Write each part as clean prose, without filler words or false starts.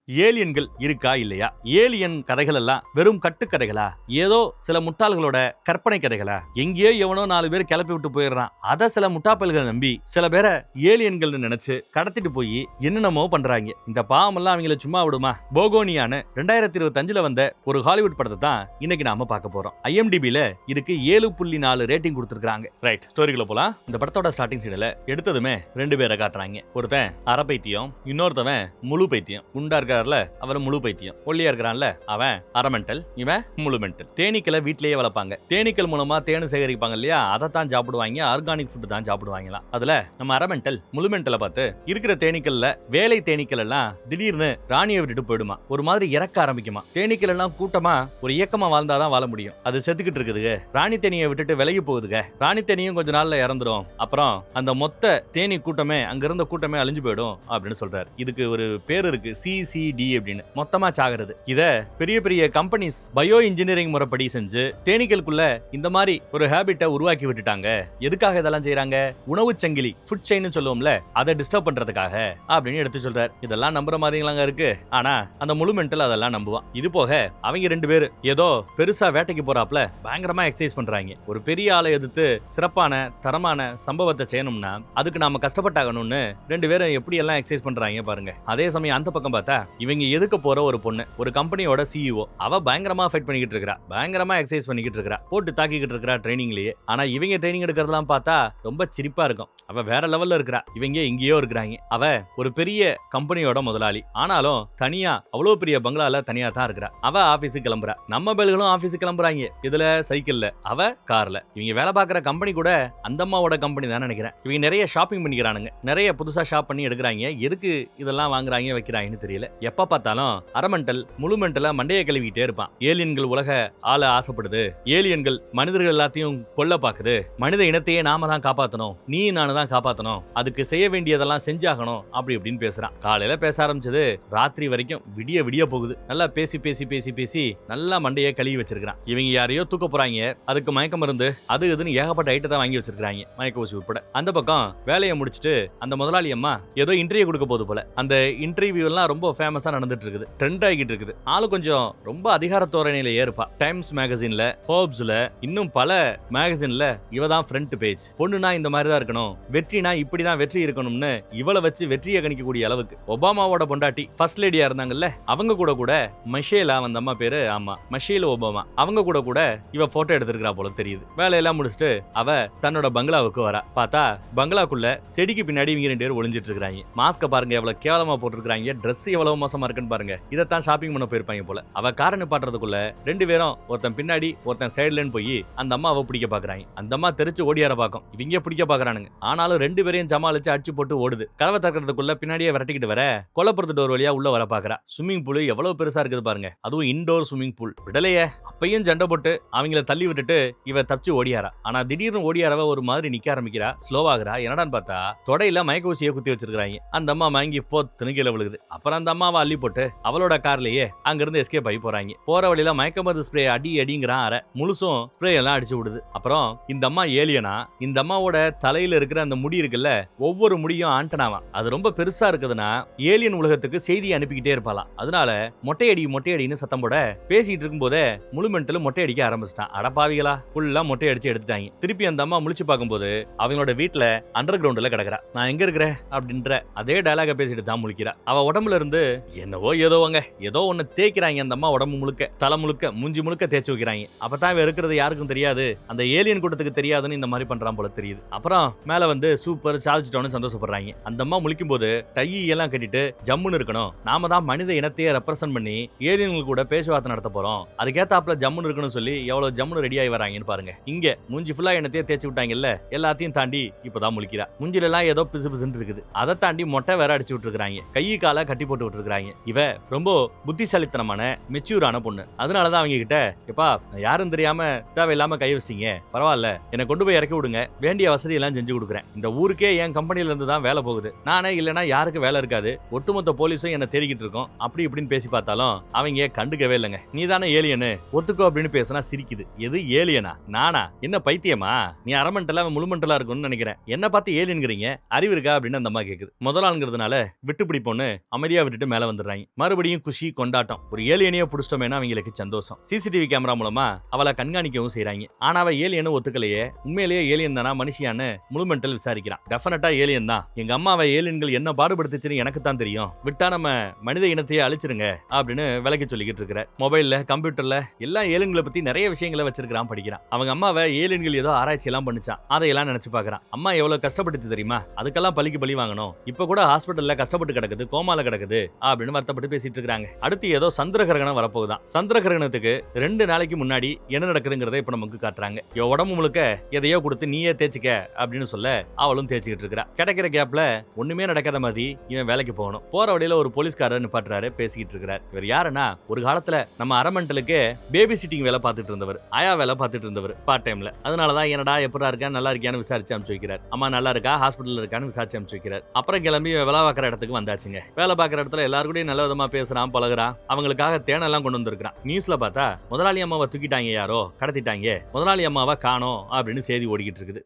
ஏலியன்கள் இருக்கா இல்லையா? ஏலியன் கதைகள் எல்லாம் வெறும் கட்டுக்கதைகளா? ஏதோ சில முட்டாள்களோட கற்பனை கதைகளா? எங்கேயோ எவனோ 4 பேர் கிளப்பி விட்டு போயிடுறான். அத சில முட்டாப்பல்கள் நம்பி சில பேரை ஏலியன்கள் நினைச்சு கடத்திட்டு போய் என்னென்னமோ பண்றாங்க. இந்த பாவம் எல்லாம் அவங்கள சும்மா விடுமா? போகோனியான்னு 2025ல வந்த ஒரு ஹாலிவுட் படத்தை தான் இன்னைக்கு நாம பார்க்க போறோம். IMDbல இதுக்கு 7.4 ரேட்டிங் கொடுத்திருக்காங்க. ரைட், ஸ்டோரிக்குள்ள போலாம். இந்த படத்தோட ஸ்டார்டிங் சீன்ல எடுத்ததுமே 2 பேரை காட்டுறாங்க. ஒருத்தன் அரை பைத்தியம், இன்னொருத்தவன் முழு பைத்தியம். குண்டா இருக்காருல அவர் முழு பைத்தியம், ஒல்லியா இருக்கிறான்ல அவன் அரை மென்டல், இவன் முழு மென்டல். தேனீக்களை வீட்லயே வளர்ப்பாங்க. தேனீக்கள் மூலமா தேனு சேகரிப்பாங்க இல்லையா, அதை தான் சாப்பிடுவாங்க. ஆர்கானிக் ஃபுட் தான் சாப்பிடுவாங்களாம். அதுல நம்ம அரை மென்டல் முழு மென்டலை பார்த்து இருக்கிற தேனீக்கள்ல வேலை தேனீக்கள் எல்லாம் திடீர்னு ராணியை விட்டுட்டு போயிடுமா. ஒரு மாதிரி இறக்க ஆரம்பிக்குமா. தேனீக்கள் எல்லாம் கூட்டமா ஒரு இயக்கமா வாழ்ந்தாதான் வாழ முடியும். அது செத்துக்கிட்டு இருக்குதுங்க. ராணி தேனியை விட்டுட்டு விலகி போகுதுங்க. ராணி தேனியும் கொஞ்ச நாள்ல இறந்துரும். அப்புறம் அந்த மொத்த தேனி கூட்டமே அங்க இருந்த கூட்டமே அழிஞ்சு போயிடும் அப்படின்னு சொல்றாரு. இதுக்கு ஒரு பேர் இருக்கு, CCD அப்படின்னு, மொத்தமா சாகிறது. இத பெரிய பெரிய கம்பெனிஸ் பயோ இன்ஜினியரிங் முறைப்படி செஞ்சு தேனீக்களுக்குள்ள இந்த மாதிரி ஒரு ஹேபிட்டை உருவாக்கி விட்டுட்டாங்க. எதுக்காக இதெல்லாம் செய்யறாங்க? உணவு சங்கிலி, ஃபுட் செயின் சொல்லுவோம்ல, அதை டிஸ்டர்ப் பண்றதுக்காக அப்படின்னு எடுத்து சொல்றாரு. இதெல்லாம் நம்புற மாதிரிங்களாங்க இருக்கு. ஆனா அந்த முழு மென்டல் அதெல்லாம் நம்புவான். இது போக அவங்க 2 பேர் ஏதோ பெருசா வேட்டைக்கு போறாப்ல பயங்கரமா எக்ஸசைஸ் பண்றாங்க. ஒரு பெரிய ஆளை எதிர்த்து சிறப்பான தரமான சம்பவத்தை செய்யணும்னா அதுக்கு நாம கஷ்டப்பட்டாகணும்னு 2 பேரும் எப்படி எல்லாம் எக்ஸசைஸ் பண்றாங்க பாருங்க. அதே சமயம் அந்த பக்கம் பார்த்தா இவங்க எதுக்க போற ஒரு பொண்ணு, ஒரு கம்பெனியோட CEO, அவ பயங்கரமா ஃபைட் பண்ணிக்கிட்டு இருக்கா, பயங்கரமா எக்ஸசைஸ் பண்ணிக்கிட்டு இருக்கா, போட்டு தாக்கிக்கிட்டு இருக்கா ட்ரைனிங்லயே. ஆனா இவங்க ட்ரைனிங் எடுக்கிறதெல்லாம் பார்த்தா ரொம்ப சிரிப்பா இருக்கும். அவ வேற லெவல்ல இருக்கா, இவங்க எங்கேயோ இருக்கிறாங்க. அவ ஒரு பெரிய கம்பெனியோட முதலாளி, ஆனாலும் தனியா அவ்வளவு பெரிய பங்களால தனியா தான் இருக்கிறா. அவ ஆபீஸுக்கு கிளம்புறா, நம்ம பேர்களும் ஆபீஸுக்கு கிளம்புறாங்க. இதுல சைக்கிள்ல, அவ கார்ல. இவங்க வேலை பார்க்குற கம்பெனி கூட அந்த அம்மாவோட கம்பெனி தான் நினைக்கிறேன். இவங்க நிறைய ஷாப்பிங் பண்ணிக்கிறானுங்க, நிறைய புதுசா ஷாப் பண்ணி எடுக்கிறாங்க. எதுக்கு இதெல்லாம் வாங்குறாங்க வைக்கிறாங்கன்னு தெரியல. எப்ப பார்த்தாலும் அரமெண்டல் முழு மென்டலா மண்டையை கழுவிக்கிட்டே இருப்பான். ஏலியன்கள் உலக ஆள ஆசைப்படுது, ஏலியன்கள் மனிதர்கள் எல்லாத்தையும் கொல்ல பாக்குது, மனித இனத்தையே நாம தான் காப்பாத்தணும், நீ நானு தான் காப்பாத்தணும், அதுக்கு செய்ய வேண்டியதெல்லாம் செஞ்சாகணும் அப்படி இப்படின்னு பேசுறான். காலையில பேச ஆரம்பிச்சது ராத்திரி வரைக்கும் விடிய விடிய போகுது. நல்லா பேசி பேசி பேசி பேசி நல்லா மண்டையை கழுவி வச்சிருக்கான். இவங்க யாரையோ தூக்க போறாங்க, அதுக்கு மயக்க மருந்து அது இதுன்னு ஏகப்பட்ட ஐட்டத்தை வாங்கி வச்சிருக்காங்க, மயக்க ஊசி உட்பட. அந்த பக்கம் வேலையை முடிச்சுட்டு அந்த முதலாளி அம்மா ஏதோ இன்டர்வியூ கொடுக்க போது போல. அந்த இன்டர்வியூ எல்லாம் ரொம்ப ஃபேமஸா நடந்துட்டு இருக்குது, ட்ரெண்ட் ஆகிட்டு இருக்குது. ஆளு கொஞ்சம் ரொம்ப அதிகார தோரணையில ஏறுப்பா. டைம்ஸ் மேகசின்ல, ஃபோர்ப்ஸ்ல, இன்னும் பல மேகசின்ல இவ தான் ஃப்ரண்ட் பேஜ். பொண்ணுனா இந்த மாதிரி தான் இருக்கணும், வெற்றினா இப்படிதான் வெற்றி இருக்கணும்னு இவளை வச்சு வெற்றியை கணிக்கக்கூடிய அளவுக்கு. ஒபாமாவோட பொண்டாட்டி ஃபர்ஸ்ட் லேடியா இருந்தாங்கல்ல, அவங்க கூட கூட மிஷேலா, அந்த அம்மா பேரு, ஆமா மிஷேல் ஒபாமா, அவங்க கூட கூட இவ போட்டோ எடுத்திருக்கிறா போல தெரியுது. வேலையெல்லாம் முடிச்சுட்டு அவ தன்னோட பங்களாவுக்கு வரா. பார்த்தா பங்களாக்குள்ள செடிக்கு பின்னாடி இவங்க 2 பேரும் ஒளிஞ்சிட்டு இருக்காங்க. மாஸ்க பாருங்க எவ்வளவு கேவலமா போட்டுருக்காங்க, ட்ரெஸ் எவ்வளவு மோசமா இருக்குன்னு பாருங்க. இதைத்தான் ஷாப்பிங் பண்ண போயிருப்பாங்க போல. அவ காரை நிப்பாட்டுறதுக்குள்ள 2 பேரும் ஒருத்தன் பின்னாடி ஒருத்தன் சைடுலன்னு போய் அந்த அம்மாவை பிடிக்க பாக்குறாங்க. அந்த அம்மா தெரிச்சு ஓடியார பாக்கும், இவங்க பிடிக்க பாக்குறானுங்க. ஆனாலும் 2 பேரையும் சமாளிச்சு அடிச்சு போட்டு ஓடுது. கதவை திறக்கிறதுக்குள்ள பின்னாடியே விரட்டிக்கிட்டு வர கொல்லப்புறத்து டோர் வழியா உள்ள வர பாக்குறா. ஸ்விம்மிங் பூல் எவ்வளவு பெருசா இருக்குது பாருங்க, அதுவும் இன்டோர் ஸ்விம்மிங் பூல். விடலையே, அப்பையும் சண்டை போட்டு அவங்கள தள்ளி விட்டுட்டு இவ தப்பிச்சு ஓடியாரா. ஆனா திடீர்னு ஓடியாரவ ஒரு மாதிரி நிக்க ஆரம்பிக்கிறா, ஸ்லோவாகிறா. என்னடான்னு பார்த்தா தொடையில மயக்க ஊசியை குத்தி வச்சிருக்காங்க. அந்த அம்மா மயங்கி போத்துன்னு கீழே விழுகுது. அப்புறம் அந்த அம்மாவை அள்ளி போட்டு அவளோட கார்லயே அங்கிருந்து எஸ்கேப் ஆகி போறாங்க. போற வழியில மயக்க மருந்து ஸ்ப்ரே அடி அடிங்கிறான். அரை முழுசும் ஸ்ப்ரே எல்லாம் அடிச்சு விடுது. அப்புறம் இந்த அம்மா ஏலியனா, இந்த அம்மாவோட தலையில இருக்கிற அந்த முடி இருக்குல்ல, ஒவ்வொரு முடியும் ஆண்டனாவா. அது ரொம்ப பெருசா இருக்குதுன்னா ஏலியன் உலகத்துக்கு செய்தி அனுப்பிக்கிட்டே இருப்பாளாம். அதனால மொட்டையடி மொட்டையடின்னு சத்தம் போட பேசிட்டு இருக்கும் போதே முழு மென்டலும் மொட்டை அடிக்க ஆரம்பிச்சிட்டான். அடப்பாவிகளா, ஃபுல்லா மொட்டை அடிச்சு எடுத்துட்டாங்க. திருப்பி அந்த அம்மா முழிச்சு பார்க்கும்போது அவங்களோட வீட்டுல அண்டர் கிரவுண்ட்ல கிடக்குறா. நான் எங்க இருக்கிறேன் அப்படின்ற அதே டயலாக பேசிட்டு தான் முழிக்கிறா. அவ உடம்புல இருந்து என்னவோ ஏதோவங்க ஏதோ ஒண்ணு தேய்க்கிறாங்க. அந்த அம்மா உடம்பு முழுக்க, தலை முழுக்க, மூஞ்சி முழுக்க தேய்ச்சி வைக்கிறாங்க. அப்பதான் இவ இருக்கிறது யாருக்கும் தெரியாது, அந்த ஏலியன் கூட்டத்துக்கு தெரியாதுன்னு இந்த மாதிரி பண்றான் போல தெரியுது. அப்புறம் மேல வந்து சூப்பர் சாதிச்சிட்டோன்னு சந்தோஷப்படுறாங்க. அந்த அம்மா முழிக்கும் போது டை எல்லாம் கட்டிட்டு ஜம்முன்னு இருக்கணும், நாம தான் மனித இனத்தையே ரெப்ரசன்ட் பண்ணி ஏலியன்கள் கூட பேச்சுவார்த்தை நடத்த போறோம், அதுக்கேத்தாப்புல ஜம்முன்னு இருக்கணும்னு சொல்லி எவ்வளவு ஜம்முன்னு ரெடி ஆகி வராங்கன்னு பாருங்க. இங்க மூஞ்சி ஃபுல்லா எண்ணத்தையே தேய்ச்சி விட்டாங்கல்ல, எல்லாத்தையும் தாண்டி இப்பதான் முழிக்கிறா. மூஞ்சில எல்லாம் ஏதோ பிசு பிசுன்னு இருக்குது. அதை தாண்டி மொட்டை வேற அடிச்சு விட்டுருக்காங்க, கை காலை கட்டி போட்டு விட்டுருக்காங்க. இவ ரொம்ப புத்திசாலித்தனமான மெச்சூரான பொண்ணு. அதனாலதான் அவங்க கிட்ட, எப்பா யாரும் தெரியாம தேவையில்லாம கை வச்சிங்க, பரவாயில்ல என்னை கொண்டு போய் இறக்கி விடுங்க, வேண்டிய வசதி எல்லாம் செஞ்சு கொடுக்குறேன், இந்த ஊருக்கே என் கம்பெனில இருந்து தான் வேலை போகுது, நானே இல்லைன்னா யாருக்கு வேலை இருக்காது, ஒட்டுமொத்த போலீஸும் என்ன தேடிக்கிட்டு இருக்கோம் அப்படி இப்படின்னு பேசி பார்த்தாலும் அவங்க கண்டுக்கவே இல்லைங்க. நீ தானே ஏலியனு ஒத்துக்கோ அப்படின்னு பேசினா சிரிக்குது. எது ஏலியனா, நானா, என்ன பைத்தியமா, நீ அரமெண்டலா முழுமெண்டலா இருக்கும்னு நினைக்கிறேன், என்ன பார்த்து ஏலியன்கிறீங்க, அறிவு இருக்கா அப்படின்னு அந்த அம்மா கேக்குது. முதல் ஆளுங்கிறதுனால விட்டு பிடிப்போன்னு அமைதியா விட்டுட்டு மேல மேல வந்துடுறாங்க. மறுபடியும் குஷி கொண்டாட்டம். ஒரு ஏலியனையே புடிச்சிட்டோமேனா அவங்களுக்கு சந்தோஷம். சிசிடிவி கேமரா மூலமா அவளை கண்காணிக்கவும் செய்றாங்க. ஆனா அவ ஏலியன் ஒத்துக்கலையே. உண்மையிலேயே ஏலியன் தானா மனுஷியான்னு முழுமெண்டல் விசாரிக்கிறான். டெஃபினட்டா ஏலியன் தான். எங்க அம்மாவை ஏலியன்கள் என்ன பாடுபடுத்துச்சுன்னு எனக்கு தான் தெரியும். விட்டா நம்ம மனித இனத்தையே அழிச்சிருங்க அப்படின்னு விலைக்கு சொல்லிக்கிட்டு இருக்கிற. மொபைல்ல கம்ப்யூட்டர்ல எல்லா ஏலியன்களை பத்தி நிறைய விஷயங்களை வச்சிருக்கான், படிக்கிறான். அவங்க அம்மாவை ஏலியன்கள் ஏதோ ஆராய்ச்சி எல்லாம் பண்ணிச்சான். அதையெல்லாம் நினைச்சு பாக்குறான். அம்மா எவ்வளவு கஷ்டப்பட்டுச்சு தெரியுமா, அதுக்கெல்லாம் பலிக்கு பலி வாங்கணும். இப்ப கூட ஹாஸ்பிட்டல்ல கஷ்டப்பட்டு கிடக்குது, கோமால கிடக்குது அப்படின்னு வருத்தப்பட்டு பேசிட்டு இருக்காங்க. அடுத்து ஏதோ சந்திர கிரகணம் வரப்போகுதான். சந்திர கிரகணத்துக்கு 2 நாளைக்கு முன்னாடி என்ன நடக்குதுங்கிறத இப்ப நமக்கு காட்டுறாங்க. இவ உடம்பு முழுக்க எதையோ கொடுத்து நீயே தேய்ச்சிக்க அப்படின்னு சொல்ல அவளும் தேய்ச்சிக்கிட்டு இருக்கா. கிடைக்கிற கேப்ல ஒண்ணுமே நடக்காத மாதிரி இவன் வேலைக்கு போகணும். போற வழியில ஒரு போலீஸ்காரர் நிப்பாட்டுறாரு, பேசிக்கிட்டு இருக்கிறார். இவர் யாருன்னா, ஒரு காலத்துல நம்ம அரமெண்டலுக்கு பேபி சிட்டிங் வேலை பார்த்துட்டு இருந்தவர், ஆயா வேலை பார்த்துட்டு இருந்தவர் பார்ட் டைம்ல. அதனாலதான் என்னடா எப்படா இருக்கா, நல்லா இருக்கியான்னு விசாரிச்சு அனுப்பிச்சு வைக்கிறார். அம்மா நல்லா இருக்கா, ஹாஸ்பிட்டல் இருக்கான்னு விசாரிச்சு அனுப்பிச்சு வைக்கிறார். அப்புறம் கிளம்பி வேலை பார்க்குற இடத்துக்கு வந்தாச்சுங்க. வேலை பார்க்குற இடத்துல எல்லாருக்கூடயும் நல்ல விதமா பேசுறான், பழகுறான். அவங்களுக்காக தேனெல்லாம் கொண்டு வந்திருக்கான். நியூஸ்ல பார்த்தா முதலாளி அம்மாவை தூக்கிட்டாங்க, யாரோ கடத்திட்டாங்க, முதலாளி அம்மாவை காணோம் அப்படின்னு செய்தி ஓடிக்கிட்டு இருக்குது.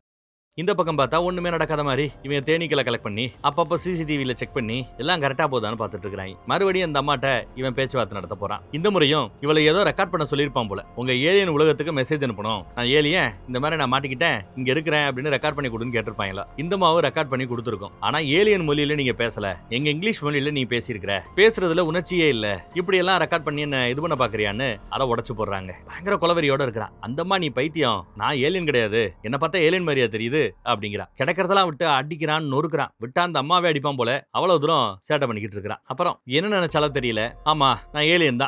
இந்த பக்கம் பார்த்தா ஒண்ணுமே நடக்காத மாதிரி இவன் தேனீக்களை கலெக்ட் பண்ணி அப்பப்போ சிசிடிவில செக் பண்ணி எல்லாம் கரெக்டா போதான்னு பார்த்துட்டு இருக்காங்க. மறுபடியும் அந்த அம்மாட்ட இவன் பேச்சுவார்த்தை நடத்த போறான். இந்த முறையும் இவளை ஏதோ ரெக்கார்ட் பண்ண சொல்லியிருப்பான் போல. உங்க ஏலியன் உலகத்துக்கு மெசேஜ் அனுப்பணும், நான் ஏலியன் இந்த மாதிரி நான் மாட்டிக்கிட்டேன், இங்க இருக்கிறேன் அப்படின்னு ரெக்கார்ட் பண்ணி கொடுன்னு கேட்டிருப்பாங்களா. இந்த மாவு ரெக்கார்ட் பண்ணி கொடுத்துருக்கோம். ஆனா ஏலியன் மொழியில நீங்க பேசல, எங்க இங்கிலீஷ் மொழியில நீ பேசியிருக்கிற, பேசுறதுல உணர்ச்சியே இல்ல, இப்படி எல்லாம் ரெக்கார்ட் பண்ணி என்ன இது பண்ண பாக்குறியான்னு அதை உடைச்சு போடுறாங்க. பயங்கர குலவெறியோட இருக்கிறான். அந்தம்மா நீ பைத்தியம், நான் ஏலியன் கிடையாது, என்ன பார்த்தா ஏலியன் மாதிரியா தெரியுது அப்படிங்கிறான். கிடைக்கிறதெல்லாம் விட்டு அடிக்கிறான், நொறுக்குறான். விட்டா அந்த அம்மாவே அடிப்பான் போல, அவ்வளவு தூரம் சேட்டை பண்ணிக்கிட்டு இருக்கிறான். அப்புறம் என்ன நினைச்சாலும் தெரியல, ஆமா நான் ஏலியன்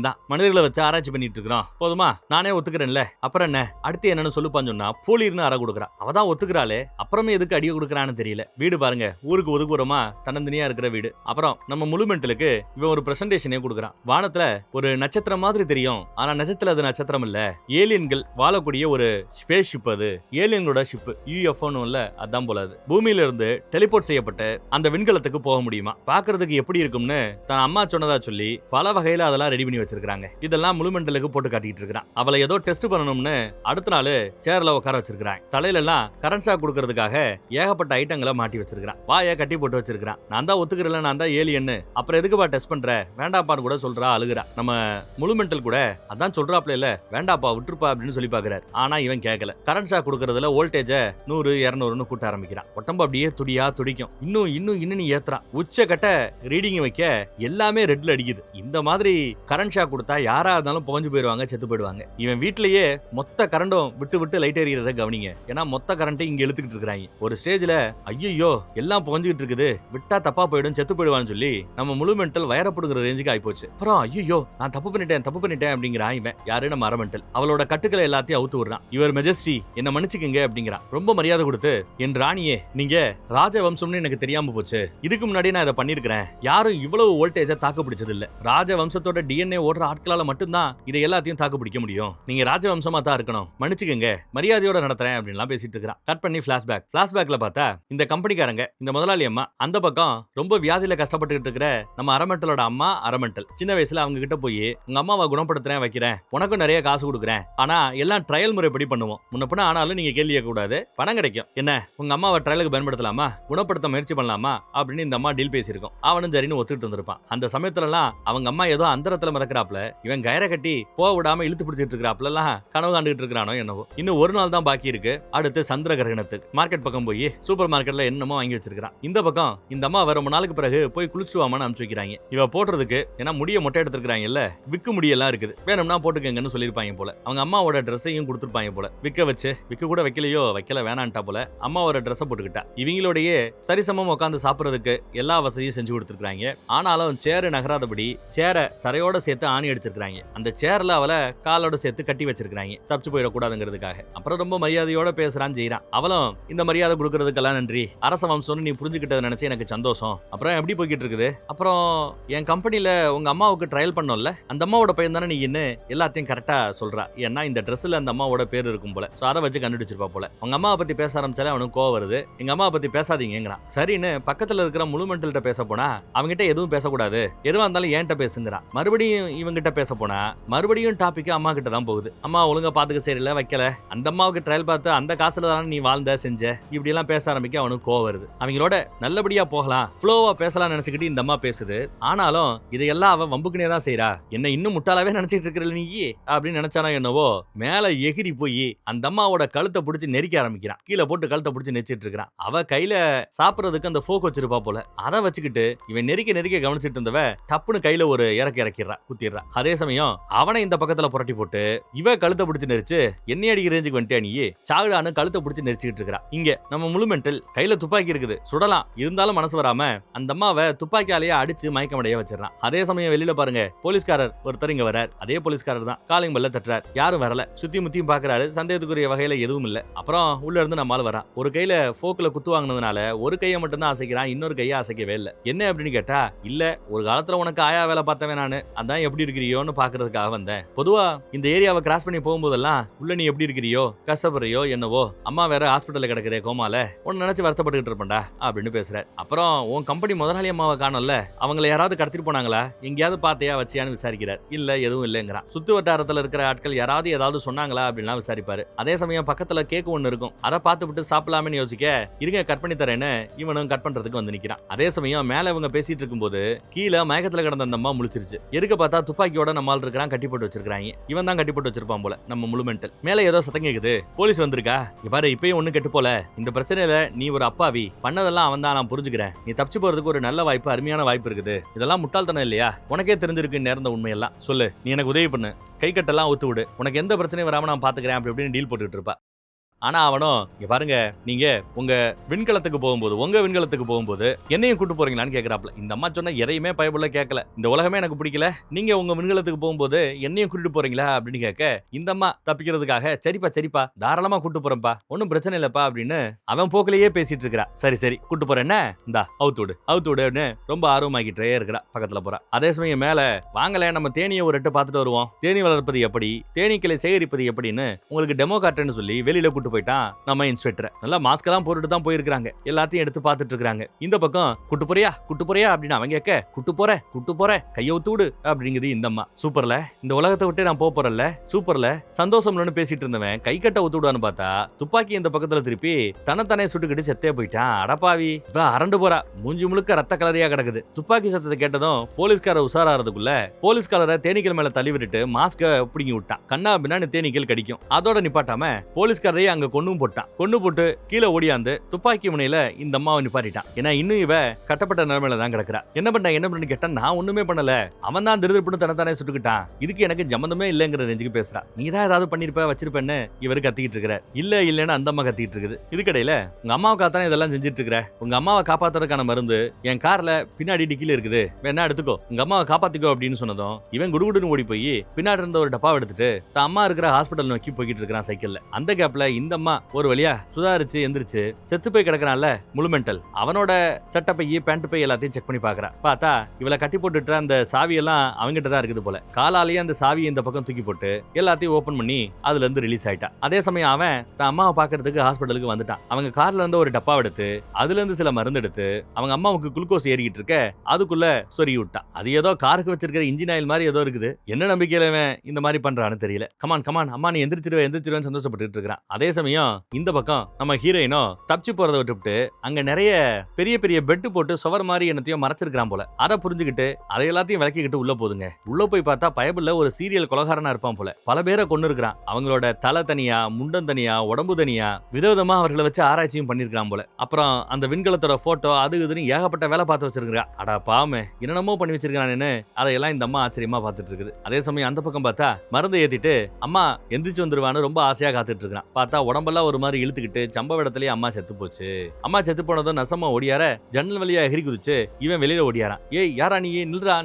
தான், மனிதர்களை வச்சு ஆராய்ச்சி பண்ணிட்டு இருக்கிறோம், போதுமா நானே ஒத்துக்கிறேன்ல, அப்புறம் என்ன அடுத்து என்னன்னு சொல்லுப்பான்னு சொன்னா போலிர்னு அற கொடுக்குறான். அவதான் ஒத்துக்கிறாளே, அப்புறமே எதுக்கு அடிய கொடுக்குறான்னு தெரியல. வீடு பாருங்க, ஊருக்கு ஒதுக்குறோமா தன்னந்தனியா இருக்கிற வீடு. அப்புறம் நம்ம முழுமெண்டலுக்கு இவன் ஒரு பிரசன்டேஷனே கொடுக்குறான். வானத்துல ஒரு நட்சத்திரம் மாதிரி தெரியும், ஆனா நட்சத்திரம் அது நட்சத்திரம் இல்ல, ஏலியன்கள் வாழக்கூடிய ஒரு ஸ்பேஸ் ஷிப். அது ஏலியன்களோட ஷிப், யூஎஃப்ஓ அதான் போல. அது பூமியில இருந்து டெலிபோர்ட் செய்யப்பட்ட அந்த விண்கலத்துக்கு போக முடியுமா, பாக்குறதுக்கு எப்படி இருக்கும்னு தன் அம்மா சொன்னதா சொல்லி பல வகையில அதெல்லாம் ரெடி பண்ணி வச்சிருக்காங்க. இதெல்லாம் முழுமெண்டலுக்கு போட்டு காட்டிட்டு இருக்கான். அவளை ஏதோ டெஸ்ட் பண்ணணும்னு அடுத்த நாள் சேர்ல உட்கார வச்சிருக்கான். தலையில எல்லாம் கரண்ட் ஷாக் கொடுக்கறதுக்காக ஏகப்பட்ட ஐட்டங்களை மாட்டி வச்சிருக்கான். வாயை கட்டி போட்டு வச்சிருக்கான். நான் தான் ஒத்துக்கிறல, நான் தான் ஏலியன்னு, அப்புறம் எதுக்குப்பா டெஸ்ட் பண்ற, வேண்டாப்பான்னு கூட சொல்றா, அழுகுறா. நம்ம முழுமெண்டல் கூட அதான் சொல்றாப்ல, இல்ல வேண்டாப்பா விட்டுருப்பா அப்படின்னு சொல்லி பாக்குறாரு. ஆனா இவன் கேட்கல. கரண்ட் ஷாக் கொடுக்கறதுல வோல்டேஜ 100 200 கூட்ட ஆரம்பிக்கிறான். உடம்பு அப்படியே துடியா துடிக்கும். இன்னும் ஏத்துறான். உச்சக்கட்ட ரீடிங் வைக்க எல்லாமே ரெட்ல அடிக்குது. இந்த மாதிரி கரண்ட் ஷாக் கொடுத்தா யாரா இருந்தாலும் புகஞ்சு போயிடுவாங்க, செத்து போயிடுவாங்க. இவன் வீட்லயே மொத்த கரண்டும் விட்டு லைட் எரியறத கவனிங்க. ஏன்னா மொத்த கரண்ட்டை இங்க இழுத்துக்கிட்டு இருக்காங்க. ஒரு ஸ்டேஜ்ல ஐயோ எல்லாம் புகஞ்சுக்கிட்டு இருக்குது, விட்டா தப்பா போயிடும், செத்து போயிடுவான்னு சொல்லி நம்ம முழுமெண்டல் வயரப்படுகிற ரேஞ்சுக்கு ஆயிப்போச்சு. அப்புறம் ஐயோ நான் தப்பு பண்ணிட்டேன் அப்படிங்கிறான் இவன். யாரு, நம்ம அரமெண்டல். அவளோட கட்டுக்களை எல்லாத்தையும் அவுத்து விடுறான். இவர் மெஜஸ்டி என்ன மன்னிச்சுக்கங்க அப்படிங்கிறான். ரொம்ப மரியாதை கொடுத்து, என் ராணியே நீங்க ராஜவம்சம்னு எனக்கு தெரியாம போச்சு, இதுக்கு முன்னாடி நான் இதை பண்ணிருக்கிறேன், யாரும் இவ்வளவு வோல்டேஜ தாக்கு பிடிச்சது இல்ல, ராஜவம்சத்தோட டிஎன்ஏ ஓடுற ஆட்களால மட்டும்தான் இதை எல்லாத்தையும் தாக்கு பிடிக்க முடியும், நீங்க ராஜவம்சமா தான் இருக்கணும், மன்னிச்சுக்கங்க, மரியாதையோட நடத்துறேன் அப்படின்லாம் பேசிட்டு இருக்கிறான். கட் பண்ணி பிளாஷ்பேக்ல பார்த்தா இந்த கம்பெனிக்காரங்க, இந்த முதலாளி அம்மா, அந்த பக்கம் ரொம்ப வியாதியில கஷ்டப்பட்டு இருக்கிற நம்ம அரமெண்டலோட அம்மா அரமெண்டல். சின்ன வயசுல அவங்க கிட்ட போய் உங்க அம்மாவை குணப்படுத்துறேன், வைக்கிறேன், உனக்கும் நிறைய காசு கொடுக்குறேன், ஆனா எல்லாம் ட்ரையல் முறைப்படி பண்ணுவோம், முன்னப்ப ஆனாலும் நீங்க கேள்வி கேட்க கூடாது, பணம் கிடைக்கும், என்ன உங்க அம்மாவை ட்ரையலுக்கு பயன்படுத்தலாமா, குணப்படுத்த முயற்சி பண்ணலாமா அப்படின்னு இந்த அம்மா டீல் பேசியிருக்கோம். அவனும் சரின்னு ஒத்துக்கிட்டு வந்திருப்பான். அந்த சமயத்துல எல்லாம் அவங்க அம்மா ஏதோ அந்தரத்துல மிதக்கிறாப்ல, இவன் கயிறை கட்டி போக விடாம இழுத்து பிடிச்சிட்டு இருக்கிறாப்ல எல்லாம் கனவு காண்டுகிட்டு இருக்கிறானோ என்னவோ. இன்னும் ஒரு நாள் தான் பாக்கி இருக்கு. அடுத்து சந்திர கிரகணத்துக்கு மார்க்கெட் பக்கம் போய் சூப்பர் மார்க்கெட்ல என்னமோ வாங்கி வச்சிருக்கான். இந்த பக்கம் இந்த அம்மா வேற ரொம்ப நாளுக்கு பிறகு போய் குளிச்சுட்டு வாமான்னு அனுப்பிச்சு வைக்கிறாங்க. இவ போடுறதுக்கு, ஏன்னா முடிய மொட்டை எடுத்துருக்காங்கல்ல, விக்கு முடியெல்லாம் இருக்குது, வேணும்னா போட்டுக்கங்கன்னு சொல்லிருப்பாங்க போல. அவங்க அம்மாவோட ட்ரெஸ்ஸையும் கொடுத்துருப்பாங்க போல. விக்க கூட வைக்கலையோ, வைக்கல வேணான்ட்டா போல. அம்மாவோட ட்ரெஸ் போட்டுக்கிட்டா. இவங்களோடயே சரிசமம் உட்காந்து சாப்பிடுறதுக்கு எல்லா வசதியும் செஞ்சு கொடுத்துருக்காங்க. ஆனாலும் சேரு நகராதபடி சேர தரையோட சேர்த்து ஆணி அடிச்சிருக்காங்க. அந்த சேர்ல அவளை காலோட சேர்த்து கட்டி வச்சிருக்காங்க, தப்பிச்சு போயிடக்கூடாதுங்கிறதுக்காக. அப்புறம் ரொம்ப மரியாதையோட பேசுறான், செய்யறான். அவளும் இந்த மரியாதை கொடுக்கறதுக்கெல்லாம் நன்றி, அரச வம்சம்னு நீ புரிஞ்சுக்கிட்டதை நினைச்சு எனக்கு சந்தோஷம். அப்புறம் எப்படி போய்கிட்டு இருக்குது, அப்புறம் என் கம்பெனில உங்க அம்மாவுக்கு ட்ரையல் பண்ணோம்ல, அந்த அம்மாவோட பையன் தானே நீ, என்ன எல்லாத்தையும் கரெக்டா சொல்றா, ஏன்னா இந்த ட்ரெஸ்ல அந்த அம்மாவோட பேர் இருக்கும் போல, அதை வச்சு கண்டுபிடிச்சிருப்பா போல. உங்க அம்மா பத்தி பேச ஆரம்பிச்சாலே அவனுக்கு கோவம் வருது. எங்க அம்மா பத்தி பேசாதீங்கிறான். சரின்னு பக்கத்துல இருக்கிற முழுமெண்டல்கிட்ட பேச போனா அவங்கிட்ட எதுவும் பேசக்கூடாது, எதுவா இருந்தாலும் ஏன்ட்ட பேசுங்கிறான். மறுபடியும் இவங்கிட்ட பேச போனா மறுபடியும் டாபிக் அம்மா கிட்ட தான் போகுது. அம்மா ஒழுங்கா பாத்துக்க சரியில்ல வைக்கல, அந்த அம்மாவுக்கு ட்ரையல் பார்த்து அந்த காசுல தானே நீ வாழ்ந்த செஞ்ச, இப்படி எல்லாம் பேச ஆரம்பிக்க அவனுக்கு கோவம் வருது. அவங்களோட நல்லபடியா போகலாம், ஃப்ளோவா பேசலாம் நினைச்சுக்கிட்டு இந்த அம்மா பேசுது. ஆனாலும் இதையெல்லாம் அவ வம்புக்குனே தான் செய்யறா. என்ன இன்னும் முட்டாளாவே நினைச்சிட்டு இருக்கிற நீ அப்படின்னு நினைச்சானோ என்னவோ மேல எகிரி போய் அந்த அம்மாவோட கழுத்தை பிடிச்சி நெரிக்க ஆரம்பிக்கிறான். கீழே போட்டு கழுத்தை பிடிச்சி நெரிச்சிட்டு இருக்கிறான். அவ கையில சாப்பிடறதுக்கு அந்த ஃபோக் வச்சிருப்பா போல, அதை வச்சுக்கிட்டு இவன் நெரிக்க கவனிச்சிட்டு இருந்தவ டப்புன்னு கையில ஒரு இறக்கிறா, குத்திடுறா. அதே சமயம் அவனை இந்த பக்கத்துல புரட்டி போட்டு இவ கழுத்தை பிடிச்சி நெரிச்சு என்னைய அடிக்கிற ரேஞ்சுக்கு வந்துட்டே நீ சாகுடான்னு கழுத்தை பிடிச்சி நெரிச்சுக்கிட்டு இருக்கிறா. இங்க நம்ம முழுமெண்டல் கையில துப்பாக்கி இருக்குது, சுடலாம், இருந்தாலும் மனசு வராம அந்த அம்மாவை துப்பாக்கியாலேயே அடிச்சு மயக்கமடைய வச்சிடறான். அதே சமயம் வெளியில பாருங்க, போலீஸ்காரர் ஒருத்தர் இங்க வரார். அதே போலீஸ்காரர் தான் காலிங் பெல்ல தட்டுறார். யாரும் வரல, சுத்தி முத்தியும் பாக்குறாரு, சந்தேகத்துக்குரிய வகையில எதுவும் இல்ல. அப்புறம் உள்ள இருந்து நம்மால வரான். ஒரு கையில போக்குல குத்து வாங்கினதுனால ஒரு கையை மட்டும் தான் அசைக்கிறான், இன்னொரு கையை அசைக்கவே இல்ல. என்ன அப்படின்னு கேட்டா, இல்ல ஒரு காலத்துல உனக்கு ஆயா வேலை பார்த்தவன் நானு, அதான் எப்படி இருக்கிறியோன்னு பாக்குறதுக்காக வந்தேன். பொதுவா இந்த ஏரியாவை கிராஸ் பண்ணி போகும்போதெல்லாம் உள்ள நீ எப்படி இருக்கிறியோ கஷ்டப்படுறியோ என்னவோ, அம்மா வேற ஹாஸ்பிட்டல்ல கிடக்குறே கோமால, உன்னை நினைச்சு வருத்தப்பட்டுக்கிட்டு இருப்பேன்டா அப்படின்னு பேசுறாரு. அப்புறம் உன் கம்பெனி முதலாளி அம்மாவை காணல, அவங்களை யாராவது கடத்திட்டு போனாங்களா, எங்கேயாவது பாத்தையா வச்சியான்னு விசாரிக்கிறார். இல்ல எதுவும் இல்லைங்கிறான். சுத்து வட்டாரத்துல இருக்கிற ஆட்கள் யாராவது ஏதாவது சொன்னாங்களா அப்படின்லாம் விசாரிப்பாரு. அதே சமயம் பக்கத்துல கேக்கு ஒண்ணு இருக்கும், அதை பார்த்து விட்டு சாப்பிடலாம்னு யோசிக்க இருங்க கட் பண்ணி தரேன்னு இவனும் கட் பண்றதுக்கு வந்து நிக்கிறான். அதே சமயம் மேல இவங்க பேசிட்டு இருக்கும்போது கீழே மயக்கத்துல கிடந்த அந்த அம்மா முழிச்சிருச்சு. எதுக்க பார்த்தா துப்பாக்கியோட நம்மால் இருக்கிறான், கட்டி போட்டு வச்சிருக்காங்க. இவன் தான் கட்டி போட்டு வச்சிருப்பான் போல நம்ம முழுமெண்டல். மேல ஏதோ சத்தம் கேக்குது, போலீஸ் வந்திருக்கா, பாரு இப்பயும் ஒண்ணு கெட்டு போல, இந்த பிரச்சனையில நீ ஒரு அப்பாவி, பண்ணதெல்லாம் அவன் தான், நான் புரிஞ்சுக்கிறேன், நீ தப்பிச்சு போறதுக்கு ஒரு நல்ல வாய்ப்பு, அருமையான வாய்ப்பு இருக்குது, இதெல்லாம் முட்டாள்தனம் இல்லையா, உனக்கே தெரிஞ்சிருக்கு நேர்ந்த உண்மையெல்லாம் சொல்லு, நீ எனக்கு உதவி பண்ணு, கை கட்டெல்லாம் ஒத்து விடு, உனக்கு எந்த பிரச்சனையும் வராம நான் பாத்துக்கிறேன் அப்படி அப்படின்னு டீல் போட்டுட்டு இருப்பா. ஆனா அவனும் இங்க பாருங்க, நீங்க உங்க விண்கலத்துக்கு போகும்போது என்னையும் கூட்டு போறீங்களான்னு கேக்குறாப்ல. இந்த அம்மா சொன்ன எதையுமே பயப்படல, கேட்கல, இந்த உலகமே எனக்கு பிடிக்கல, நீங்க உங்க விண்கலத்துக்கு போகும்போது என்னையும் கூட்டிட்டு போறீங்களா அப்படின்னு கேட்க இந்த அம்மா தப்பிக்கிறதுக்காக சரிப்பா தாராளமா கூட்டு போறேன்ப்பா, ஒன்னும் பிரச்சனை இல்லப்பா அப்படின்னு அவன் போக்கிலேயே பேசிட்டு இருக்கிறா. சரி கூட்டு போறேன், இந்தா அவுத்து விடுன்னு ரொம்ப ஆர்வமாக்கிட்டே இருக்கிறா. பக்கத்துல போறா. அதே சமயம் மேல வாங்கல நம்ம தேனியை ஒரு எட்டு பார்த்துட்டு வருவோம், தேனி வளர்ப்பது எப்படி, தேனீக்களை சேகரிப்பது எப்படின்னு உங்களுக்கு டெமோ காட்டுன்னு சொல்லி வெளியில கூட்டு போயிட்டான் நம்ம இன்ஸ்பெக்டர். நல்லா மாஸ்க் எல்லாம் போட்டுட்டு தான் போயிருக்காங்க, எல்லாத்தையும் எடுத்து பார்த்துட்டு இருக்காங்க. இந்த பக்கம் கூட்டு போறியா அப்படின்னு அவங்க கேட்க, கூட்டு போற கைய ஊத்து விடு அப்படிங்குது இந்த அம்மா. சூப்பர்ல, இந்த உலகத்தை விட்டு நான் போறேன்ல, சூப்பர்ல, சந்தோஷம்னு பேசிட்டு இருந்தவன் கை கட்ட ஊத்து விடுவான்னு பார்த்தா துப்பாக்கி இந்த பக்கத்துல திருப்பி தன்னை சுட்டுக்கிட்டு செத்தே போயிட்டான். அடப்பாவி, இவ அரண்டு போறா, மூஞ்சி முழுக்க ரத்த கலரியா கிடக்குது. துப்பாக்கி சத்தத்தை கேட்டதும் போலீஸ்கார உசாராறதுக்குள்ள போலீஸ்காரரை தேனீக்கள் மேல தள்ளி விட்டுட்டு மாஸ்க பிடிங்கி விட்டான். கண்ணா பின்னான்னு தேனீக்கள் கடிக்கும். அதோட நிப்பாட்டாம போலீஸ்காரையே அங்க கொண்டு போட்டு கீழே ஓடியாந்து துப்பாக்கி முனையில இந்த அம்மாவை நிப்பாட்டிட்டான். ஏன்னா இன்னும் இவ கட்டப்பட்ட நிலைமையில தான் கிடக்குறா. என்ன பண்ணு கேட்டா, நான் ஒண்ணுமே பண்ணல, அவன் தான் திருதிருப்புன்னு தன்னைத்தானே சுட்டுக்கிட்டான், இதுக்கு எனக்கு சம்பந்தமே இல்லைங்கிற ரேஞ்சுக்கு பேசுறா. நீ தான் ஏதாவது பண்ணிருப்ப வச்சிருப்பேன்னு இவரு கத்திக்கிட்டு இருக்கிற. இல்லன்னு அந்த அம்மா கத்திட்டு இருக்குது. இதுக்கடையில உங்க அம்மாவை காத்தானே இதெல்லாம் செஞ்சிட்டு இருக்கிற, உங்க அம்மாவை காப்பாத்துறதுக்கான மருந்து என் கார்ல பின்னாடி டிக்கில இருக்குது, வேணா எடுத்துக்கோ, உங்க அம்மாவை காப்பாத்திக்கோ அப்படின்னு சொன்னதும் இவன் குடுகுடுன்னு ஓடி போய் பின்னாடி இருந்த ஒரு டப்பாவை எடுத்துட்டு தான் அம்மா இருக்கிற ஹாஸ்பிட்டல் நோக்கி போய்கிட்டு இருக்கிறான் சைக்கிள்ல. அந்த கேப்ல இந்த அம்மா ஒரு வழியா சுதாரிச்சு எந்திரிச்சு செத்து போய் கிடக்குறான்ல முழுமெண்டல், அவனோட சட்டப்பை பேண்ட் பை எல்லாத்தையும் செக் பண்ணி பாக்குறா. பார்த்தா இவளை கட்டி போட்டுட்டு அந்த சாவி எல்லாம் அவங்கிட்ட தான் இருக்குது போல. காலாலேயே அந்த சாவியை இந்த பக்கம் தூக்கி போட்டு எல்லாத்தையும் ஓபன் பண்ணி அதுல இருந்து ரிலீஸ் ஆயிட்டான். அதே சமயம் அவன் தான் அம்மாவை பாக்குறதுக்கு ஹாஸ்பிட்டலுக்கு வந்துட்டான். அவங்க கார்ல இருந்து ஒரு டப்பா எடுத்து அதுல இருந்து சில மருந்து எடுத்து அவங்க அம்மாவுக்கு குளுக்கோஸ் ஏறிக்கிட்டு இருக்க அதுக்குள்ள சொருகி விட்டான். அது ஏதோ காருக்கு வச்சிருக்கிற இன்ஜின் ஆயில் மாதிரி ஏதோ இருக்குது. என்ன நம்பிக்கையில இந்த மாதிரி பண்றான்னு தெரியல. கமான் அம்மா நீ எந்திரிச்சிருவேன் சந்தோஷப்பட்டு இருக்கிறான். அதே சமயம் இந்த பக்கம் நம்ம ஹீரோயினோ தப்பிச்சு போறதை விட்டுவிட்டு அங்க நிறைய பெரிய பெரிய பெட்டு போட்டு சுவர் மாதிரி என்னத்தையும் மறைச்சிருக்கான் போல. அதை புரிஞ்சுக்கிட்டு அதை எல்லாத்தையும் விளக்கிக்கிட்டு உள்ள போதுங்க. உள்ள போய் பார்த்தா பயபுள்ள ஒரு சீரியல் கொலகாரனா இருப்பான் போல. பல பேரை கொண்டு இருக்கிறான். அவங்களோட தலை தனியா, முண்டம் தனியா, உடம்பு தனியா, விதவிதமா அவர்களை வச்சு ஆராய்ச்சியும் பண்ணிருக்கான் போல. அப்புறம் அந்த விண்கலத்தோட போட்டோ அது இதுன்னு ஏகப்பட்ட வேலை பார்த்து வச்சிருக்கான். அடா பாவமே, என்னென்னமோ பண்ணி வச்சிருக்கானு அதையெல்லாம் இந்த அம்மா ஆச்சரியமா பார்த்துட்டு இருக்குது. அதே சமயம் அந்த பக்கம் பார்த்தா மருந்து ஏத்திட்டு அம்மா எந்திரிச்சு வந்துருவான்னு ரொம்ப ஆசையா காத்துட்டு இருக்கான். பார்த்தா உடம்பெல்லாம் ஒரு மாதிரி இழுத்துக்கிட்டு சம்பவ இடத்துலயே அம்மா செத்து போச்சு. அம்மா செத்து போனதும் நசமா ஓடியார ஜன்னல் வழியா எகிரி குதிச்சு இவன் வெளியில ஓடியாரான். ஏய் யாரா நீ, நில்றா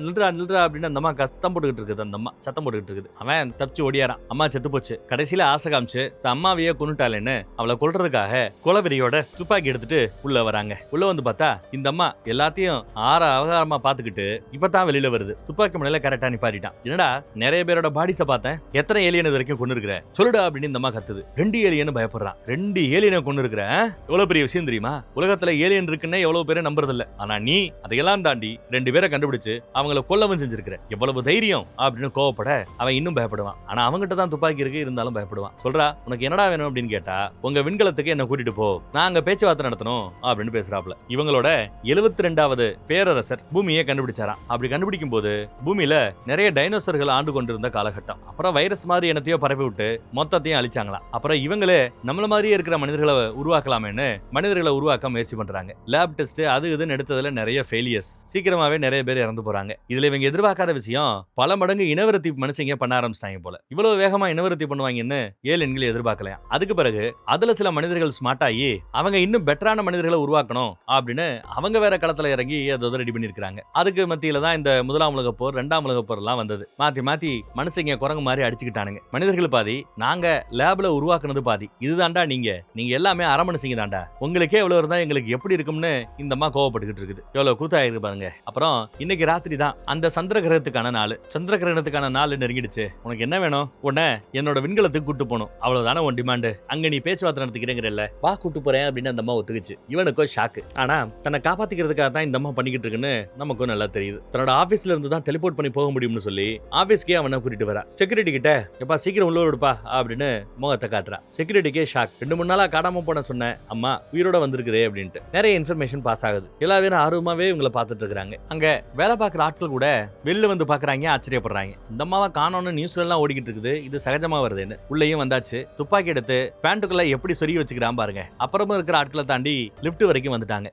அப்படின்னு அந்த அம்மா கஷ்டம் போட்டுக்கிட்டு இருக்குது. அந்த அம்மா சத்தம் போட்டுக்கிட்டு இருக்குது. அவன் தப்பிச்சு ஓடியாரான். அம்மா செத்து போச்சு. கடைசியில ஆசை காமிச்சு தன் அம்மாவையே கொன்னுட்டாளேன்னு அவளை கொல்றதுக்காக கொலவெறியோட துப்பாக்கி எடுத்துட்டு உள்ள வராங்க. உள்ள வந்து பார்த்தா இந்த அம்மா எல்லாத்தையும் அவகாரமா பாத்துக்கிட்டு இப்பதான் வெளியில வருது. துப்பாக்கி முனையில கரெக்டா நிப்பாட்டிட்டான். என்னடா நிறைய பேரோட பாடிஸ பார்த்தேன், எத்தனை ஏலியன் இது வரைக்கும் கொண்டு இருக்கிற சொல்லுடா அப்படின்னு இந்த அம்மா கத்துது. 2 ஏலியன் அப்படின்னு பயப்படுறான். 2 ஏலியனை கொண்டு இருக்கிற எவ்வளவு பெரிய விஷயம் தெரியுமா? உலகத்துல ஏலியன் இருக்குன்னே எவ்வளவு பேரை நம்புறது இல்ல. ஆனா நீ அதையெல்லாம் தாண்டி 2 பேரை கண்டுபிடிச்சு அவங்கள கொல்லவும் செஞ்சிருக்கிற. எவ்வளவு தைரியம் அப்படின்னு கோவப்பட அவன் இன்னும் பயப்படுவான். ஆனா அவங்கிட்ட தான் துப்பாக்கி இருக்கு, இருந்தாலும் பயப்படுவான். சொல்றா, உனக்கு என்னடா வேணும் அப்படின்னு கேட்டா, உங்க விண்கலத்துக்கு என்ன கூட்டிட்டு போ, நாங்க பேச்சுவார்த்தை நடத்தணும் அப்படின்னு பேசுறாப்ல. இவங்களோட 72வது பேரரசர் பூமியை கண்டுபிடிச்சாராம். அப்படி கண்டுபிடிக்கும் போது பூமியில நிறைய டைனோசர்கள் ஆண்டு கொண்டிருந்த காலகட்டம். அப்புறம் வைரஸ் மாதிரி என்னத்தையோ பரப்பி விட்டு மொத்தத்தையும் அழிச்சாங்களாம். அப்புறம் இவங்களே நம்மள மாதிரியே இருக்கிற மனிதர்களை உருவாக்கலாமேன்னு மனிதர்களை உருவாக்க முயற்சி பண்றாங்க. லேப் டெஸ்ட் அது இதுன்னு எடுத்ததுல நிறைய ஃபெயிலியர்ஸ், சீக்கிரமாவே நிறைய பேர் இறந்து போறாங்க. இதுல இவங்க எதிர்பார்க்காத விஷயம், பல மடங்கு இனவருத்தி மனுஷங்க பண்ண ஆரம்பிச்சிட்டாங்க போல. இவ்வளவு வேகமா இனவருத்தி பண்ணுவாங்கன்னு ஏலியன்கள் எதிர்பார்க்கலையாம். அதுக்கு பிறகு அதுல சில மனிதர்கள் ஸ்மார்ட் ஆகி அவங்க இன்னும் பெட்டரான மனிதர்களை உருவாக்கணும் அப்படின்னு அவங்க வேற களத்துல இறங்கி அதை ரெடி பண்ணிருக்காங்க. அதுக்கு மத்தியில தான் இந்த முதலாம் உலக போர், 2ஆம் உலக போர் எல்லாம் வந்தது. மாத்தி மாத்தி மனுஷங்க குரங்கு மாதிரி அடிச்சுக்கிட்டானுங்க. மனிதர்கள் பாதி, நாங்க லேப்ல உருவாக்குனது பாதி. இதுதான்டா நீங்க எல்லாமே அரை மனுஷங்க தான்டா, உங்களுக்கே எவ்வளவு இருந்தா எங்களுக்கு எப்படி இருக்கும்னு இந்த அம்மா கோவப்பட்டுக்கிட்டு இருக்குது. எவ்வளவு கூத்தாயிருக்கு பாருங்க. அப்புறம் இன்னைக்கு ராத்திரி தான் அந்த சந்திர கிரகத்துக்கான நாள். சந்திர கிரகணத்துக்கான நாள் நெருங்கிடுச்சு. உனக்கு என்ன வேணும்? உன்னை என்னோட விண்கலத்துக்கு கூட்டு போகணும், அவ்வளவுதானே உன் டிமாண்ட். அங்க நீ பேச்சுவார்த்தை நடத்திக்கிறேங்கிறல்ல, வா கூட்டு போறேன் அப்படின்னு அந்த அம்மா ஒத்துக்குச்சு. இவனுக்கோ ஷாக்கு. ஆனா தன்னை காப்பாத்திக்கிறதுக்காக தான் இந்த அம்மா பண்ணிக்கிட்டு இருக்குன்னு நமக்கும் நல்லா தெரியுது. தன்னோட ஆபீஸ்ல இருந்து தான் டெலிபோர்ட் பண்ணி போக முடியும்னு சொல்லி ஆபீஸ்க்கே அவனை கூட்டிட்டு வரா. செக்யூரிட்டி கிட்ட, எப்பா சீக்கிரம் உள்ள விடுப்பா அப்படின்னு முகத்தை காட்டுறா. செக்யூரிட்டிக்கே ஷாக். 2-3 நாளா காணாம போன சொன்னேன் அம்மா உயிரோட வந்திருக்குதே அப்படின்ட்டு நிறைய இன்ஃபர்மேஷன் பாஸ் ஆகுது. எல்லா பேரும் ஆர்வமாவே இவங்களை பார்த்துட்டு இருக்காங்க. அங்க வேலை பார்க்குற ஆட்கள் கூட வெளில வந்து பாக்குறாங்க, ஆச்சரியப்படுறாங்க. இந்த அம்மாவை காணோன்னு நியூஸ்ல எல்லாம் ஓடிக்கிட்டு இருக்குது, இது சகஜமா வருதுன்னு. உள்ளேயும் வந்தாச்சு. துப்பாக்கி எடுத்து பேண்ட்டுக்குள்ள எப்படி சொருகி வச்சுக்கிறான் பாருங்க. அப்புறமா இருக்கிற ஆட்களை தாண்டி லிப்ட் வரைக்கும் வந்துட்டாங்க.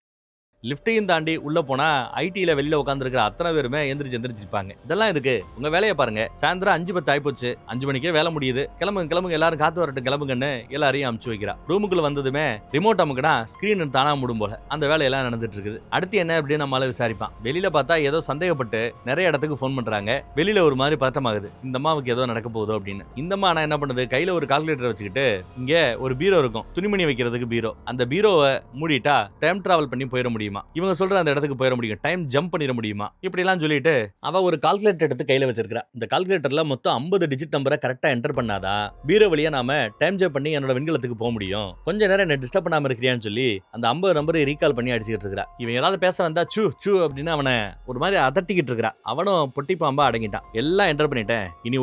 லிப்டையும் தாண்டி உள்ள போனா ஐடில வெளியில உட்காந்துருக்கிற அத்தனை பேருமே எந்திரிச்சிருப்பாங்க. இதெல்லாம் இருக்கு, உங்க வேலையை பாருங்க. சாயந்தரம் 5:10 ஆயிப்போச்சு, 5 மணிக்கே வேலை முடியுது, கிளம்புங்க எல்லாரும் காத்து வரட்டும் கிளம்புங்கன்னு எல்லாரையும் அமுச்சு வைக்கிறா. ரூமுக்குள்ள வந்ததுமே ரிமோட் அமுக்குனா ஸ்கிரீன் தானா மூடும் போல அந்த வேலையெல்லாம் நடந்துட்டு இருக்குது. அடுத்து என்ன அப்படின்னு நம்மளால விசாரிப்பான். வெளியில பார்த்தா ஏதோ சந்தேகப்பட்டு நிறைய இடத்துக்கு போன் பண்றாங்க. வெளியில ஒரு மாதிரி பதட்டமாகுது, இந்த அம்மாவுக்கு ஏதோ நடக்க போகுதோ அப்படின்னு. இந்த அம்மா ஆனா என்ன பண்ணுது, கையில ஒரு கால்குலேட்டர் வச்சுக்கிட்டு, இங்க ஒரு பீரோ இருக்கும், துணிமணி வைக்கிறதுக்கு பீரோ. அந்த பீரோவை மூடிட்டா டைம் டிராவல் பண்ணி போயிட முடியும், இவங்க சொல்ற அந்த இடத்துக்கு போயிட முடியும், டைம் ஜம்ப் பண்ணிட முடியுமா, இப்படி எல்லாம் சொல்லிட்டு அவ ஒரு கால்குலேட்டர் எடுத்து கையில வச்சிருக்கா. இந்த கால்குலேட்டர்ல மொத்தம் 50 டிஜிட் நம்பரை கரெக்டா என்டர் பண்ணாதான் பீரோ வழியா நாம டைம் ஜம்ப் பண்ணி என்னோட விண்கலத்துக்கு போக முடியும். கொஞ்ச நேரம் என்ன டிஸ்டர்ப் பண்ணாம இருக்கிறியான்னு சொல்லி அந்த 50 நம்பரை ரீகால் பண்ணி அடிச்சுக்கிட்டு இருக்கா. இவன் ஏதாவது பேச வந்தா சூ சூ அப்படின்னு அவனை ஒரு மாதிரி அதட்டிக்கிட்டு இருக்கா. அவனும் பொட்டி பாம்பா அடங்கிட்டான். எல்லாம் என்டர் பண்ணிட்டேன், இனி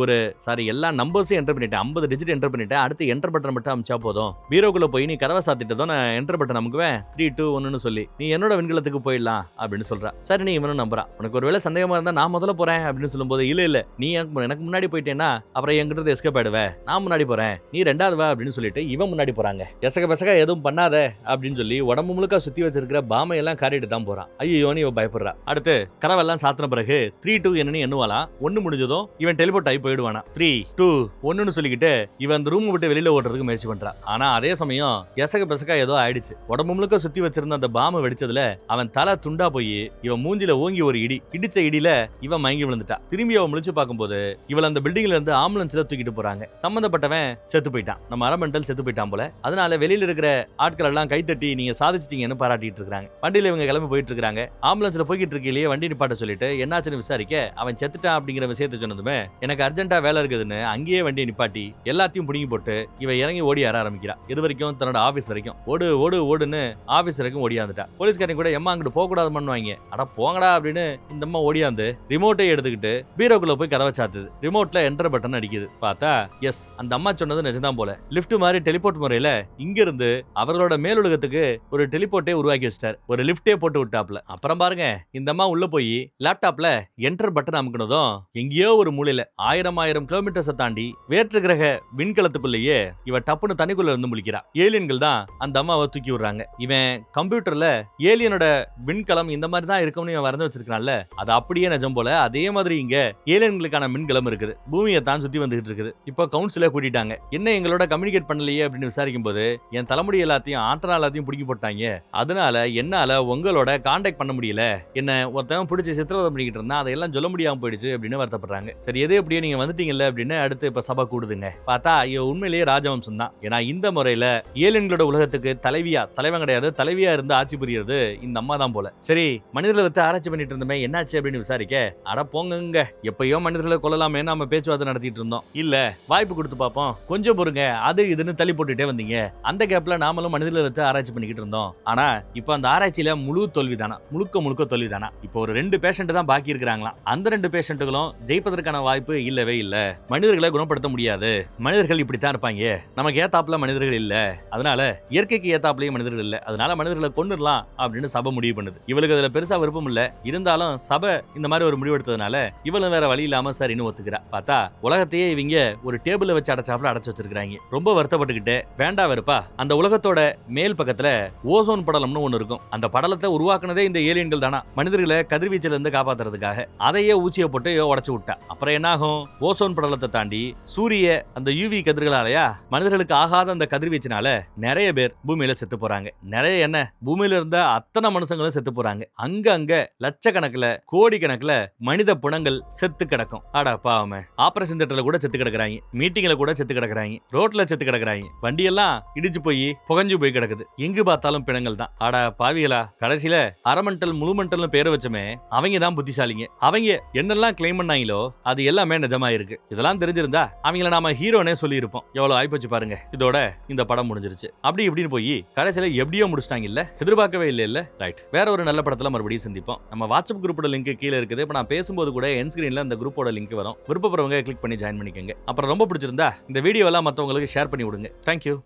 எல்லா நம்பர்ஸையும் என்டர் பண்ணிட்டேன், 50 டிஜிட் என்டர் பண்ணிட்டேன், அடுத்து என்டர் பட்டன் மட்டும் அமிச்சா போதும். பீரோக்குள்ள போய் நீ கதவை சாத்திட்டதோ நான் என்டர் பட்டன் அமுக்குவேன், 3 2 1ன்னு சொல்லி நீ என்னோட விண்கலத்துக்கு போயிடலாம் அப்படின்னு சொல்றா. சரி நீ இவனும் நம்புறான். உனக்கு ஒருவேளை சந்தேகமா இருந்தா நான் முதல்ல போறேன் அப்படின்னு சொல்லும்போது, இல்ல நீ எனக்கு முன்னாடி போயிட்டேன்னா அப்புறம் என்கிட்ட எஸ்கேப் ஆயிடுவ, நான் முன்னாடி போறேன், நீ 2வது வா அப்படின்னு சொல்லிட்டு இவன் முன்னாடி போறாங்க. எசக பெசக எதுவும் பண்ணாத அப்படின்னு சொல்லி உடம்பு முழுக்க சுத்தி வச்சிருக்கிற பாமை எல்லாம் காரிட்டு தான் போறான். ஐயோ இவ பயப்படுறா. அடுத்து கதவெல்லாம் சாத்தின பிறகு 3 2 என்னன்னு எண்ணுவாளாம். 1 முடிஞ்சதும் இவன் டெலிபோர்ட் ஆகி போயிடுவானா. 3 2 1ன்னு சொல்லிக்கிட்டு இவன் அந்த ரூம் விட்டு வெளியில ஓடுறதுக்கு முயற்சி பண்றா. ஆனா அதே சமயம் எசக பெசக ஏதோ ஆயிடுச்சு. உடம்பு முழுக்க சுத்தி வச்சிருந்த அந்த பாமை வெடிச்சதுல அவன் தலை துண்டா போய் இவன் மூஞ்சில ஓங்கி ஒரு இடிச்ச இடியில இவன் மயங்கி விழுந்துட்டா. திரும்பி அவன் முழிச்சு பார்க்கும்போது இவள் அந்த பில்டிங்ல இருந்து ஆம்புலன்ஸ்ல தூக்கிட்டு போறாங்க. சம்பந்தப்பட்டவன் செத்து போயிட்டான், நம்ம அரமெண்டல் செத்து போயிட்டான் போல. அதனால வெளியில இருக்கிற ஆட்கள் எல்லாம் கைத்தட்டி நீங்க சாதிச்சிட்டீங்கன்னு பாராட்டிட்டு இருக்காங்க. வண்டியில இவங்க கிளம்பி போயிட்டு இருக்காங்க. ஆம்புலன்ஸ்ல போய்கிட்டு இருக்கையிலேயே வண்டி நிப்பாட்ட சொல்லிட்டு என்னாச்சுன்னு விசாரிக்க அவன் செத்துட்டான் அப்படிங்கிற விஷயத்தை சொன்னதுமே எனக்கு அர்ஜென்ட்டா வேலை இருக்குதுன்னு அங்கேயே வண்டியை நிப்பாட்டி எல்லாத்தையும் புடுங்கி போட்டு இவ இறங்கி ஓடி ஆர ஆரம்பிக்கிறா. இது வரைக்கும் தன்னோட ஆபீஸ் வரைக்கும் ஓடு ஓடு ஓடுன்னு ஆபீஸ் வரைக்கும் ஓடியாந்துட்டா. போலீஸ்காரங்க கூட எம்மா அங்கிட்டு போக கூடாது பண்ணுவாங்க, அட போங்கடா அப்படின்னு இந்த அம்மா ஓடியாந்து ரிமோட்டை எடுத்துக்கிட்டு பீரோக்குள்ள போய் கதவை சாத்துது. ரிமோட்ல என்டர் பட்டன் அடிக்குது. பார்த்தா எஸ் அந்த அம்மா சொன்னது நிஜம்தான் போல. லிஃப்ட் மாதிரி டெலிபோர்ட் முறையில இங்க இருந்து அவர்களோட மேலுலகத்துக்கு ஒரு டெலிபோர்ட்டே உருவாக்கி வச்சிட்டார், ஒரு லிஃப்டே போட்டு விட்டாப்ல. அப்புறம் பாருங்க இந்த அம்மா உள்ள போய் லேப்டாப்ல என்டர் பட்டன் அமுக்கினதும் எங்கேயோ ஒரு மூலையில 1000 கிலோமீட்டர்ஸை தாண்டி வேற்று கிரக விண்கலத்துக்குள்ளேயே இவ டப்புன்னு தண்ணிக்குள்ள இருந்து முழிக்கிறா. ஏலியன்கள் தான் அந்த அம்மாவை தூக்கி விடுறாங்க. இவன் கம்ப்யூட்டர்ல ஏலியனோட விண்கலம் இந்த மாதிரி தான் இருக்கும்னு இவன் வரைஞ்சு வச்சிருக்கான்ல, அது அப்படியே நிஜம் போல. அதே மாதிரி இங்க ஏலியன்களுக்கான விண்கலம் இருக்குது, பூமியை தான் சுத்தி வந்துகிட்டு இருக்குது. இப்போ கவுன்சில கூட்டிட்டாங்க. என்ன எங்களோட கம்யூனிகேட் பண்ணலையே அப்படின்னு விசாரிக்கும் போது என் தலைமுடி எல்லாத்தையும் ஆற்றல் எல்லாத்தையும் பிடிக்கி போட்டாங்க, அதனால என்னால உங்களோட கான்டாக்ட் பண்ண முடியல, என்ன ஒருத்தவன் பிடிச்சி சித்திரவதை பண்ணிக்கிட்டு இருந்தா அதையெல்லாம் சொல்ல முடியாம போயிடுச்சு அப்படின்னு வருத்தப்படுறாங்க. சரி எது எப்படியோ நீங்க வந்துட்டீங்கல்ல அப்படின்னு அடுத்து இப்ப சபை கூடுதுங்க. பார்த்தா உண்மையிலேயே ராஜவம்சம் தான். ஏன்னா இந்த முறையில ஏலியன்களோட உலகத்துக்கு தலைவன் கிடையாது, தலைவியா இருந்து ஆட்சி புரியுறது இந்த அம்மா தான் போல. சரி, மனிதர்களை வச்சு ஆராய்ச்சி பண்ணிட்டு இருந்தோமே, என்னாச்சு அப்படின்னு விசாரிக்க, அட போங்கங்க, எப்பயோ மனிதர்களை கொல்லலாமே நாம பேச்சுவார்த்தை நடத்திட்டு இருந்தோம். இல்ல, வாய்ப்பு கொடுத்து பார்ப்போம், கொஞ்சம் பொறுங்க, அது இதுன்னு தள்ளி போட்டுட்டே வந்தீங்க. அந்த கேப்ல நாமளும் மனிதர்களை வச்சு ஆராய்ச்சி பண்ணிக்கிட்டு இருந்தோம். ஆனா இப்ப அந்த ஆராய்ச்சியில முழு தோல்விதானா, முழுக்க தோல்விதானா. இப்போ ஒரு 2 பேஷண்ட் தான் பாக்கி இருக்கிறாங்களாம். அந்த 2 பேஷண்ட்டுகளும் ஜெயிப்பதற்கான வாய்ப்பு இல்லவே இல்ல. மனிதர்களை குணப்படுத்த முடியாது. மனிதர்கள் இப்படித்தான் இருப்பாங்க. நமக்கு ஏத்தாப்புல மனிதர்கள் இல்ல. அதனால இயற்கைக்கு ஏத்தாப்புலயும் மனிதர்கள் இல்ல. அதனால மனிதர்களை கொன்னுடலாம் அப்படின்னு சபை முடிவு பண்ணுது. இவளுக்கு அதுல பெருசா விருப்பம் இல்ல. இருந்தாலும் சபை இந்த மாதிரி ஒரு முடிவு எடுத்ததுனால இவளும் வேற வழி இல்லாம சரின்னு ஒத்துக்கிறா. பார்த்தா உலகத்தையே இவங்க ஒரு டேபிள்ல வச்சு அடைச்சாப்புல அடைச்சு வச்சிருக்காங்க. ரொம்ப வருத்தப்பட்டுக்கிட்டு, வேண்டா வெறுப்பா, அந்த உலகத்தோட மேல் பக்கத்துல ஓசோன் படலம்னு ஒண்ணு இருக்கும். அந்த படலத்தை உருவாக்குனதே இந்த ஏலியன்கள் தானா, மனிதர்களை கதிர்வீச்சுல இருந்து காப்பாத்துறதுக்காக. அதையே ஊசியை போட்டு உடைச்சு விட்டா. அப்புறம் என்ன ஆகும்? ஓசோன் படலத்தை தாண்டி சூரிய அந்த யூவி கதிர்களாலயா மனிதர்களுக்கு ஆகாத அந்த கதிர்வீச்சினால நிறைய பேர் பூமியில செத்து போறாங்க. நிறைய என்ன, பூமியில இருந்த அத்தனை மனுஷங்களும் செத்து போறாங்க. அங்க லட்சக்கணக்கில் கோடிக்கணக்கில் மனித புணங்கள் செத்து கிடக்கும். ஆடா பாவமே, ஆபரேஷன் தியேட்டர்ல கூட செத்து கிடக்குறாங்க, மீட்டிங்ல கூட செத்து கிடக்குறாங்க, ரோட்ல செத்து கிடக்குறாங்க, வண்டியெல்லாம் இடிச்சு போய் புகஞ்சு போய் கிடக்குது. எங்கு பார்த்தாலும் பிணங்கள் தான். ஆடா பாவிகளா, கடைசியில அரமெண்டல் முழுமெண்டல்னு பேரை வச்சுமே அவங்க தான் புத்திசாலிங்க. அவங்க என்னெல்லாம் கிளைம் பண்ணாங்களோ அது எல்லாமே நிஜமா இருக்கு. இதெல்லாம் தெரிஞ்சிருந்தா அவங்கள நாம ஹீரோனே சொல்லி இருப்போம். எவ்வளவு ஆயிப்போச்சு பாருங்க. இதோட இந்த படம் முடிஞ்சிருச்சு. அப்படி இப்படின்னு போய் கடைசியில எப்படியோ முடிச்சிட்டாங்க. இல்ல, எதிர்பார்க்கவே இல்ல. ரைட், வேற ஒரு நல்ல படத்துல மறுபடியும் சந்திப்போம். நம்ம வாட்ஸ்அப் குரூப்போட லிங்க் கீழே இருக்குது. இப்ப நான் பேசும்போது கூட என் ஸ்கிரீன்ல அந்த குரூப்போட லிங்க் வரும். விருப்பப்படுறவங்க கிளிக் பண்ணி ஜாயின் பண்ணிக்கங்க. அப்புறம் ரொம்ப பிடிச்சிருந்தா இந்த வீடியோ எல்லாம் மத்தவங்களுக்கு ஷேர் பண்ணி விடுங்க. தேங்க்யூ.